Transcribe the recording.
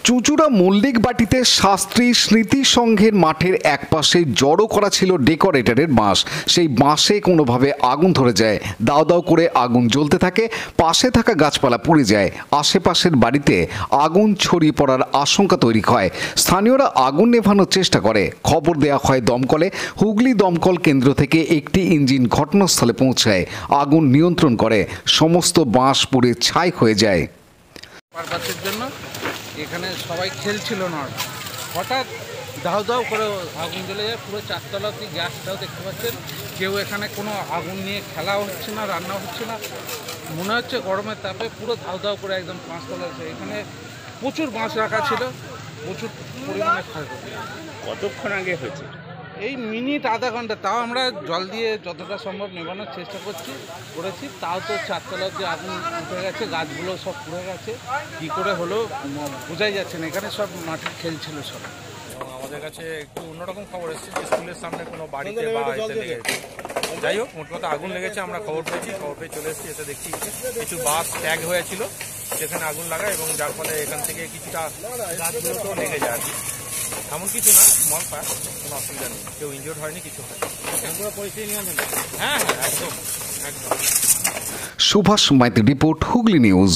চুঁচুড়া মল্লিক বাটিতে শাস্ত্রী স্মৃতি সংঘের মাঠের একপাশে জড়ো করা ছিল ডেকোরেটরের বাঁশ। সেই বাঁশে কোনোভাবে আগুন ধরে যায়, দাও দাও করে আগুন জ্বলতে থাকে, পাশে থাকা গাছপালা পুড়ে যায়, আশেপাশের বাড়িতে আগুন ছড়িয়ে পড়ার আশঙ্কা তৈরি হয়। স্থানীয়রা আগুন নেভানোর চেষ্টা করে, খবর দেওয়া হয় দমকলে। হুগলি দমকল কেন্দ্র থেকে একটি ইঞ্জিন ঘটনাস্থলে পৌঁছায়, আগুন নিয়ন্ত্রণ করে, সমস্ত বাঁশ পুড়ে ছাই হয়ে যায়। এখানে সবাই খেলছিল না, হঠাৎ দাউ দাউ করে আগুন জ্বলে যায়। পুরো চারতলা অব্দি গ্যাসটাও দেখতে পাচ্ছেন। কেউ এখানে কোনো আগুন নিয়ে খেলা হচ্ছে না, রান্না হচ্ছে না, মনে হচ্ছে গরমের তাপে পুরো দাউ দাউ করে একদম পাঁচতলা। এখানে প্রচুর বাঁশ রাখা ছিল, প্রচুর পরিমাণে ক্ষয়ক্ষতি। কতক্ষণ আগে হয়েছে? এই মিনিট আধা ঘন্টা। তাও আমরা জল দিয়ে যতটা সম্ভব নেবানোর চেষ্টা করেছি, তাও তো চারতলা অব্দি আগুন উঠে গেছে, গাছগুলো সব পুড়ে গেছে। কী করে হলো বোঝাই যাচ্ছে না। এখানে সব মাঠে খেলছিল সব। আমাদের কাছে একটু অন্যরকম খবর এসেছে যে স্কুলের সামনে কোনো বাড়িতে বা এতে লেগেছে। যাই হোক, মোটমত আগুন লেগেছে, আমরা খবর পেয়ে চলে এসেছি। এতে দেখছি কিছু বাস ট্যাগ হয়েছিল যেখানে আগুন লাগায়, এবং যার ফলে এখান থেকে কিছুটা গাছগুলোতেও লেগে যায়। এমন কিছু না, স্মল ফায়ার, কোনো অসুবিধা নেই, কেউ ইনজিওর্ড হয়নি, কিছু হয়নি। পুরো পরিস্থিতি নিয়ন্ত্রণ। হ্যাঁ, একদম। Subhash Maity report, Hooghly news.